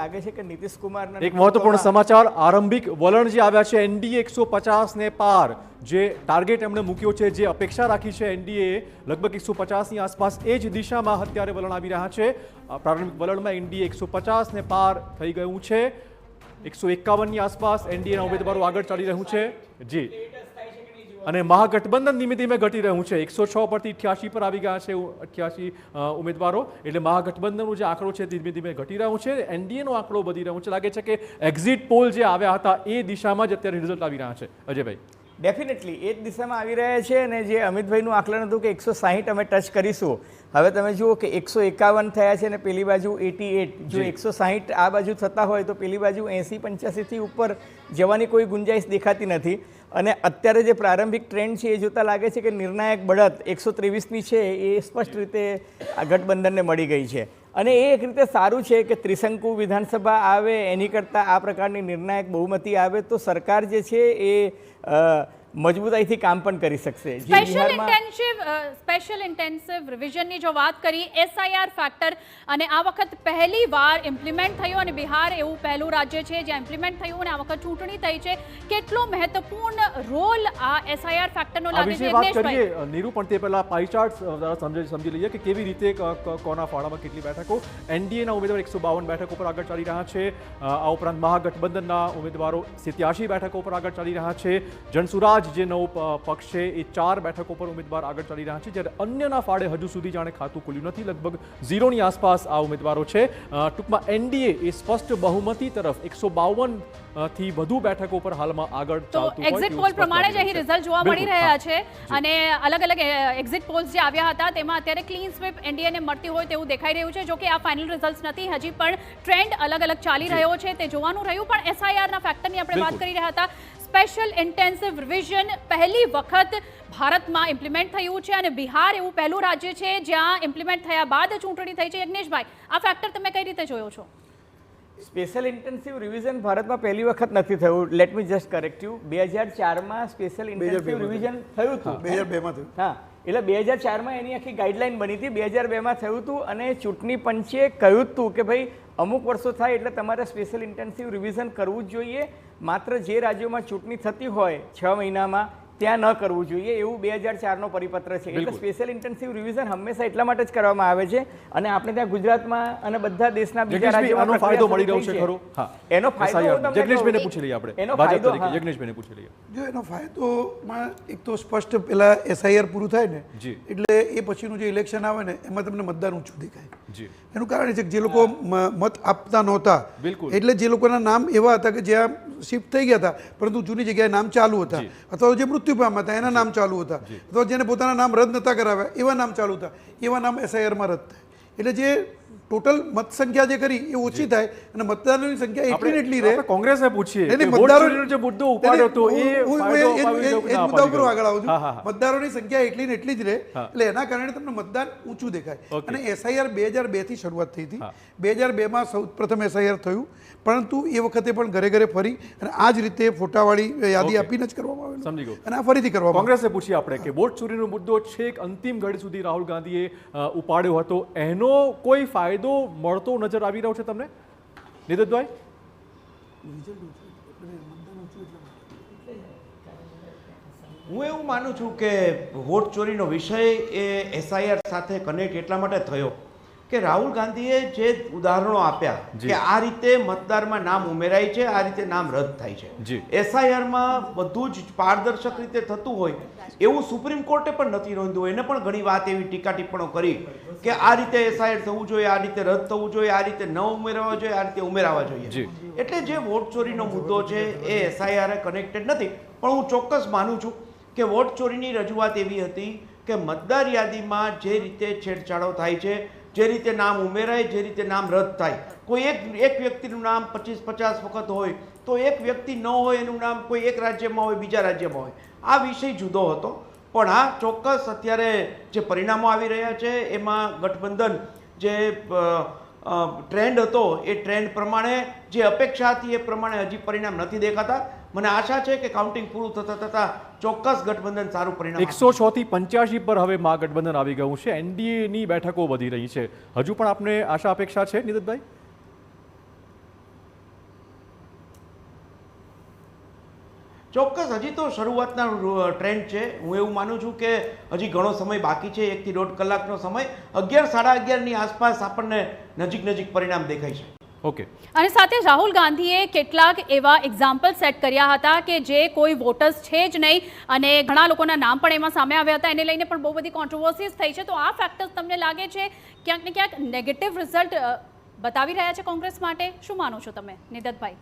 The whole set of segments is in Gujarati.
લાગે છે કે નીતિશ કુમારના એક મહત્વપૂર્ણ સમાચાર, આરંભિક વલણ જે આવ્યા છે એનડીએ 150 ને પાર જે ટાર્ગેટ એમણે મૂક્યો છે, જે અપેક્ષા રાખી છે એનડીએ લગભગ 150ની આસપાસ, એ જ દિશામાં અત્યારે વલણ આવી રહ્યા છે. પ્રારંભિક વલણમાં એનડીએ 150 ને પાર થઈ ગયું છે. 151ની આસપાસ એનડીએના ઉમેદવારો આગળ ચાલી રહ્યું છે જી, અને મહાગઠબંધન ધીમે ધીમે ઘટી રહ્યું છે. 106 પરથી 88 પર આવી ગયા છે 88 ઉમેદવારો, એટલે મહાગઠબંધનનો જે આંકડો છે ધીમે ધીમે ઘટી રહ્યો છે. એનડીએનો આંકડો વધી રહ્યો છે. લાગે છે કે એક્ઝિટ પોલ જે આવ્યા હતા એ દિશામાં જ અત્યારે રિઝલ્ટ આવી રહ્યા છે. અજયભાઈ, ડેફિનેટલી એ જ દિશામાં આવી રહ્યા છે. અને જે અમિતભાઈનું આકલન હતું કે 160 અમે ટચ કરીશું, હવે તમે જુઓ કે 151 થયા છે અને પેલી બાજુ 88. જો 160 આ બાજુ થતા હોય તો પેલી બાજુ 80-85થી ઉપર જવાની કોઈ ગુંજાઈશ દેખાતી નથી. અને અત્યારે જે પ્રારંભિક ટ્રેન્ડ છે એ જોતાં લાગે છે કે નિર્ણાયક બઢત 123ની છે એ સ્પષ્ટ રીતે આ ગઠબંધનને મળી ગઈ છે. અને એ એક રીતે સારું છે કે ત્રિશંકુ વિધાનસભા આવે એની કરતાં આ પ્રકારની નિર્ણાયક બહુમતી આવે તો સરકાર જે છે એ મજબૂતાઈથી કામ પણ કરી શકશે. સ્પેશિયલ ઇન્ટેન્સિવ રિવિઝનની જો વાત કરી, એસઆઈઆર ફેક્ટર અને આ વખત પહેલી વાર ઇમ્પ્લિમેન્ટ થયું અને બિહાર એવું પહેલું રાજ્ય છે જ્યાં ઇમ્પ્લિમેન્ટ થયું અને આ વખત ચૂંટણી થઈ છે. કેટલો મહત્વપૂર્ણ રોલ આ એસઆઈઆર ફેક્ટરનો લાગે છે? વાત કરીએ નીરુ, પણ તે પહેલા પાઈ ચાર્ટ સમજી લઈએ કે કેવી રીતે કોના ફાળામાં કેટલી બેઠકો. એનડીએના ઉમેદવાર 152 બેઠકો પર આગળ ચાલી રહ્યા છે. આ ઉપરાંત મહાગઠબંધનના ઉમેદવારો 87 બેઠકો પર આગળ ચાલી રહ્યા છે. જનસુરાજ જે નવો પક્ષ છે એ 4 બેઠકો પર ઉમેદવાર આગળ ચાલી રહ્યા છે, જ્યારે અન્યના ફાળે હજુ સુધી જાણે ખાતું ખુલ્યું નથી. લગભગ 0ની આસપાસ આ ઉમેદવારો છે. ટૂંકમાં એનડીએ એ સ્પષ્ટ બહુમતી તરફ 152 થી વધુ બેઠકો પર હાલમાં આગળ ચાલતું હોય. એક્ઝિટ પોલ પ્રમાણે જ અહીં રિઝલ્ટ જોવા મળી રહ્યા છે. અને અલગ અલગ એક્ઝિટ પોલ્સ જે આવ્યા હતા તેમાં અત્યારે ક્લીન સ્વીપ એનડીએને મળતી હોય તેવું દેખાઈ રહ્યું છે. જો કે આ ફાઇનલ રિઝલ્ટ નથી, હજી પણ ટ્રેન્ડ અલગ અલગ ચાલી રહ્યો છે, તે જોવાનું રહ્યું. પણ એસઆઈઆરના ફેક્ટરની આપણે વાત કરી રહ્યા હતા. સ્પેશિયલ ઇન્ટેન્સિવ રિવિઝન પહેલી વખત ભારતમાં ઇમ્પ્લિમેન્ટ થયું છે અને બિહાર એવું પહેલું રાજ્ય છે જ્યાં ઇમ્પ્લિમેન્ટ થયા બાદ ચૂંટણી થઈ છે. યજ્ઞેશભાઈ, આ ફેક્ટર તમે કઈ રીતે જોયો છો? સ્પેશિયલ ઇન્ટેન્સિવ રિવિઝન ભારતમાં પહેલી વખત નથી થયું. Let me just correct you. 2004માં સ્પેશિયલ ઇન્ટેન્સિવ રિવિઝન થયું હતું. 2002માં થયું. હા, એટલે 2004માં એની આખી ગાઈડલાઈન બની હતી. 2002માં થયું હતું અને ચૂંટણી પંચે કહ્યું હતું કે ભાઈ અમુક વર્ષો થાય એટલે તમારે સ્પેશિયલ ઇન્ટેન્સિવ રિવિઝન કરવું જ જોઈએ. માત્ર જે રાજ્યોમાં ચૂંટણી થતી હોય 6 મહિનામાં ત્યાં ન કરવું જોઈએ, એવું 2004નો પરિપત્ર છે. એટલે સ્પેશિયલ ઇન્ટેન્સિવ રિવિઝન હંમેશા એટલા માટે જ કરવામાં આવે છે. અને આપણે ત્યાં ગુજરાતમાં અને બધા દેશના બીજા રાજ્યોમાં ફાયદો મળી રહ્યો છે ખરો? હા, એનો ફાયદો જગદીશભાઈને પૂછી લઈએ આપણે. એનો ફાયદો જગદીશભાઈને પૂછી લઈએ. જો એનો ફાયદોમાં એક તો સ્પષ્ટ પેલા એસઆઈઆર પૂરું થાય ને એટલે એ પછીનું જે ઇલેક્શન આવે ને એમાં તમને મતદાન ઊંચું દેખાય. એનું કારણ છે કે જે લોકો મત આપતા નહોતા, એટલે જે લોકોના નામ એવા હતા કે જ્યાં શિફ્ટ થઈ ગયા હતા પરંતુ જૂની જગ્યાએ નામ ચાલુ હતા, અથવા જે મૃત્યુ પામ્યા હતા એના નામ ચાલુ હતા, અથવા જેને પોતાના નામ રદ નતા કરાવ્યા એવા નામ ચાલુ હતા, એવા નામ એસઆઈઆરમાં રદ થાય. એટલે જે ટોટલ મત સંખ્યા જે કરી એ ઓછી થાય અને મતદારોની સંખ્યા એટલી ને એટલી રહે. કોંગ્રેસને પૂછીએ મતદારોનો જે મુદ્દો ઉપાડ્યો હતો એ મુદ્દા ઉપર આગળ આવું છું. મતદારોની સંખ્યા એટલી ને એટલી જ રહે એટલે એના કારણે તમને મતદાન ઊંચું દેખાય. અને એસઆઈઆર 2002 થી શરૂઆત થઈ હતી. 2002માં સૌ પ્રથમ એસઆઈઆર થયું, પરંતુ એ વખતે પણ ઘરે ઘરે ફરી અને આ જ રીતે ફોટાવાળી યાદી આપીને જ કરવામાં આવેલું. સમજી ગયો. અને આ ફરીથી કરવામાં. કોંગ્રેસને પૂછીએ આપણે કે વોટ ચોરીનો મુદ્દો છેક અંતિમ ઘડી સુધી રાહુલ ગાંધીએ ઉપાડ્યો હતો, એનો કોઈ ફાયદો મળતો નજર આવી રહ્યો છે તમને નિદતભાઈ? હું એવું માનું છું કે વોટ ચોરીનો વિષય એ એસઆઈઆર સાથે કનેક્ટ એટલા માટે થયો કે રાહુલ ગાંધીએ જે ઉદાહરણો આપ્યા કે આ રીતે મતદારમાં નામ ઉમેરાય છે, આ રીતે નામ રદ થાય છે. એસઆઈઆરમાં બધું જ પારદર્શક રીતે થતું હોય એવું સુપ્રીમ કોર્ટે પણ નથી નોંધ્યું. એને પણ ઘણી વાત એવી ટીકા ટિપ્પણો કરી કે આ રીતે એસઆઈઆર થવું જોઈએ, આ રીતે રદ થવું જોઈએ, આ રીતે ન ઉમેરવા જોઈએ, આ રીતે ઉમેરવા જોઈએ. એટલે જે વોટ ચોરીનો મુદ્દો છે એ એસઆઈઆર કનેક્ટેડ નથી. પણ હું ચોક્કસ માનું છું કે વોટ ચોરીની રજૂઆત એવી હતી કે મતદાર યાદીમાં જે રીતે છેડછાડો થાય છે, જે રીતે નામ ઉમેરાય, જે રીતે નામ રદ થાય, કોઈ એક વ્યક્તિનું નામ 25-50 વખત હોય તો એક વ્યક્તિ ન હોય એનું નામ કોઈ એક રાજ્યમાં હોય બીજા રાજ્યમાં હોય, આ વિષય જુદો હતો. પણ આ ચોક્કસ અત્યારે જે પરિણામો આવી રહ્યા છે એમાં ગઠબંધન જે ટ્રેન્ડ હતો એ ટ્રેન્ડ પ્રમાણે જે અપેક્ષા હતી એ પ્રમાણે હજી પરિણામ નથી દેખાતા. મને આશા છે કે કાઉન્ટિંગ પૂરું થતા ચોક્કસ ગઠબંધન સારું પરિણામ. 106 થી 85 પર હવે મહાગઠબંધન આવી ગયું છે. એનડીએની બેઠકો વધી રહી છે. હજુ પણ આપને આશા અપેક્ષા છે નિદતભાઈ? ચોક્કસ હજી તો શરૂઆતના ટ્રેન્ડ છે. હું એવું માનું છું કે હજી ઘણો સમય બાકી છે, 1 થી 1.5 કલાકનો સમય. 11, 11:30ની આસપાસ આપણને નજીક પરિણામ દેખાય છે. ઓકે. અને સાથે રાહુલ ગાંધીએ કેટલાક એવા એક્ઝામ્પલ સેટ કર્યા હતા કે જે કોઈ વોટર્સ છે જ નહીં, અને ઘણા લોકોના નામ પણ એમાં સામે આવ્યા હતા. એને લઈને પણ બહુ બધી કોન્ટ્રોવર્સીઝ થઈ છે. તો આ ફેક્ટર્સ તમને લાગે છે ક્યાંક ને ક્યાંક નેગેટિવ રિઝલ્ટ બતાવી રહ્યા છે કોંગ્રેસ માટે? શું માનો છો તમે, નિદતભાઈ?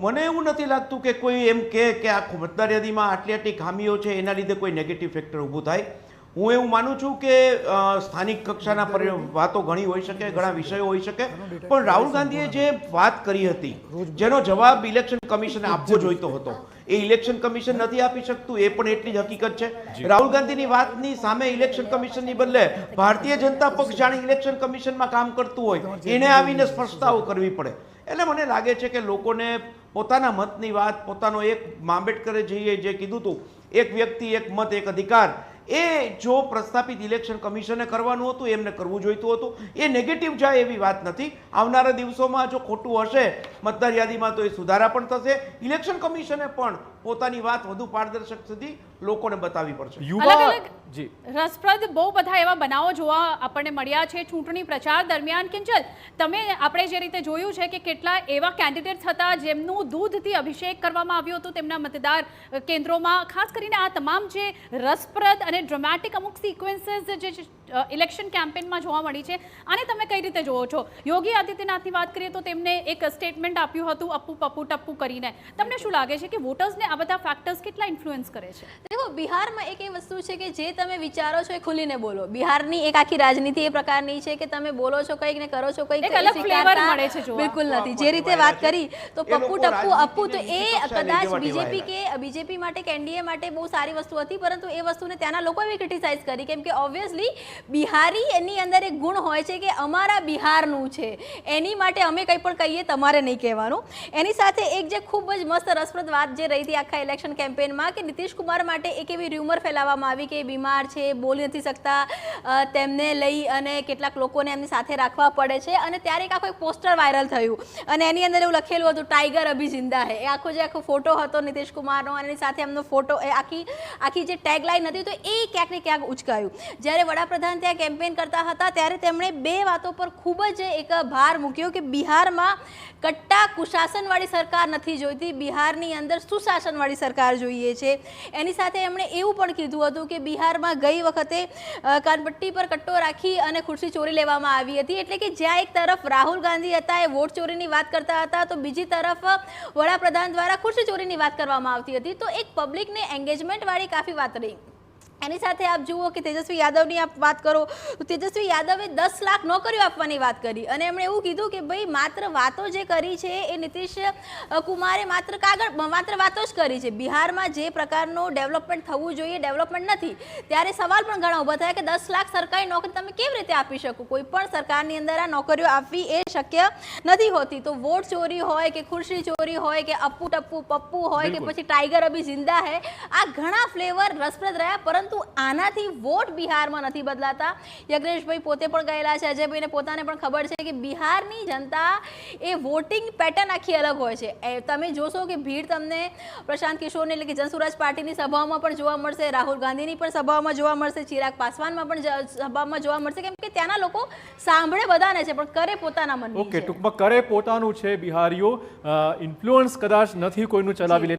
મને એવું નથી લાગતું કે કોઈ એમ કે આખું મતદાર યાદીમાં આટલી ખામીઓ છે એના લીધે કોઈ નેગેટિવ ફેક્ટર ઊભું થાય. હું એવું માનું છું કે સ્થાનિક કક્ષાના વાતો ઘણી હોઈ શકે, ઘણા વિષયો હોઈ શકે, પણ રાહુલ ગાંધીએ જે વાત કરી હતી, જેનો જવાબ ઇલેક્શન કમિશને આપવો જોઈતો હતો, એ ઇલેક્શન કમિશન નથી આપી શકતું, એ પણ એટલી જ હકીકત છે. રાહુલ ગાંધીની વાતની સામે ઇલેક્શન કમિશનની બદલે ભારતીય જનતા પક્ષ જાણે ઇલેક્શન કમિશનમાં કામ કરતું હોય, એને આવીને સ્પષ્ટતાઓ કરવી પડે. એટલે મને લાગે છે કે લોકોને પોતાના મતની વાત, પોતાનો એક આંબેડકરે જે કીધું હતું, એક વ્યક્તિ એક મત એક અધિકાર, એ જો પ્રસ્થાપિત ઇલેક્શન કમિશને કરવાનું હતું એમને કરવું જોઈતું હતું. એ નેગેટિવ જાય એવી વાત નથી. આવનારા દિવસોમાં જો ખોટું હશે મતદાર યાદીમાં તો એ સુધારા પણ થશે. ઇલેક્શન કમિશને પણ પોતાની વાત વધુ પારદર્શક સુધી લોકોને બતાવવી પડશે. રસપ્રદ બહુ બધા એવા બનાવો જોવા આપણને મળ્યા છે ચૂંટણી પ્રચાર દરમિયાન. કિંજલ, આપણે જે રીતે જોયું છે કે કેટલા એવા કેન્ડિડેટ્સ હતા જેમનું દૂધથી અભિષેક કરવામાં આવ્યો હતો તેમના મતદાર કેન્દ્રોમાં. ખાસ કરીને આ તમામ જે રસપ્રદ અને ડ્રામેટિક અમુક સિક્વન્સીસ જે ઇલેક્શન કેમ્પેનમાં જોવા મળી છે, આને તમે કઈ રીતે જોવો છો? યોગી આદિત્યનાથની વાત કરીએ તો તેમને એક સ્ટેટમેન્ટ આપ્યું હતું અપ્પુ પપ્પુ ટપ્પુ કરીને. તમને શું લાગે છે કે વોટર્સને આ બધા ફેક્ટર્સ કેટલા ઇન્ફ્લુઅન્સ કરે છે? देखो, બિહારમાં એક એ વસ્તુ છે કે જે તમે વિચારો છો એ ખુલીને બોલો. બિહારની એક આખી રાજનીતિ એ પ્રકારની છે કે તમે બોલો છો કંઈક ને કરો છો કંઈક, એક અલગ ફ્લેવર મળે છે જોવા. બિલકુલ નથી. જે રીતે વાત કરી તો પપ્પુ ટપ્પુ અપ્પુ, તો એ કદાચ બીજેપી માટે કે એનડીએ માટે બહુ સારી વસ્તુ હતી, પરંતુ એ વસ્તુને ત્યાંના લોકોએ ક્રિટિસાઇઝ કરી, કેમ કે ઓબ્વિયસલી બિહારી એની અંદર એક ગુણ હોય છે કે અમારા બિહારનું છે, એની માટે અમે કંઈ પણ કહીએ તમારે નહીં કહેવાનું. એની સાથે એક જે ખૂબ જ મસ્ત રસપ્રદ વાત જે રહી હતી આખા ઇલેક્શન કેમ્પેનમાં, કે નીતિશ કુમાર માટે એક એવી રૂમર ફેલાવવામાં આવી કે બીમાર છે, બોલી નથી શકતા, તેમને લઈ અને કેટલાક લોકોને એમની સાથે રાખવા પડે છે. અને ત્યારે એક આખો એક પોસ્ટર વાયરલ થયું અને એની અંદર એવું લખેલું હતું ટાઈગર અભી જિંદા હે. એ આખો ફોટો હતો નીતિશ કુમારનો અને એની સાથે એમનો ફોટો, એ આખી જે ટેગલાઈન હતી, તો એ ક્યાંક ને ક્યાંક ઉચકાયું. જ્યારે વડાપ્રધાન ત્યાં કેમ્પેન કરતા હતા ત્યારે તેમણે બે વાતો પર ખૂબ જ એક ભાર મૂક્યો કે બિહારમાં કટ્ટા કુશાસનવાળી સરકાર નથી જોઈતી, બિહારની અંદર સુશાસનવાળી સરકાર જોઈએ છે. એની સાથે એમણે એવું પણ કીધું હતું કે બિહારમાં ગઈ વખતે કાનપટ્ટી પર કટ્ટો રાખી અને ખુરશી ચોરી લેવામાં આવી હતી. એટલે કે જ્યાં એક તરફ રાહુલ ગાંધી હતા એ વોટ ચોરીની વાત કરતા હતા, તો બીજી તરફ વડાપ્રધાન દ્વારા ખુરશી ચોરીની વાત કરવામાં આવતી હતી. તો એક પબ્લિકને એન્ગેજમેન્ટવાળી કાફી વાત રહી. એની સાથે આપ જુઓ કે તેજસ્વી યાદવની આપ વાત કરો તો તેજસ્વી યાદવે 10 લાખ નોકરીઓ આપવાની વાત કરી અને એમણે એવું કીધું કે ભાઈ માત્ર વાતો જે કરી છે એ નીતિશ કુમારે માત્ર વાતો જ કરી છે. બિહારમાં જે પ્રકારનો ડેવલપમેન્ટ થવું જોઈએ ડેવલપમેન્ટ નથી. ત્યારે સવાલ પણ ઘણા ઊભા થયા કે 10 લાખ સરકારી નોકરી તમે કેવી રીતે આપી શકો? કોઈ પણ સરકારની અંદર આ નોકરીઓ આપવી એ શક્ય નથી હોતી. તો વોટ ચોરી હોય કે ખુરશી ચોરી હોય કે અપ્પુ ટપ્પુ પપ્પુ હોય કે પછી ટાઈગર અભી જિંદા હે, આ ઘણા ફ્લેવર રસપ્રદ રહ્યા, પરંતુ આનાથી વોટ બિહારમાં નથી બદલાતા. યજ્ઞેશભાઈ પોતે પણ ગયેલા છે, અજયભાઈને પોતાને પણ ખબર છે કે બિહારની જનતા એ વોટિંગ પેટર્ન આખી અલગ હોય છે. તમે જોશો કે ભીડ તમને પ્રશાંત કિશોરની એટલે કે જનસુરાજ પાર્ટીની સભાઓમાં પણ જોવા મળશે, રાહુલ ગાંધીની પણ સભાઓમાં જોવા મળશે, ચિરાગ પાસવાનમાં પણ સભામાં જોવા મળશે, કેમ કે ત્યાંના લોકો સાંભળે બધાને છે પણ કરે પોતાના મનની. ઓકે, ટૂંકમાં કરે પોતાનું છે બિહારીઓ, ઇન્ફ્લુઅન્સ કદાચ નથી કોઈનું ચલાવી લે.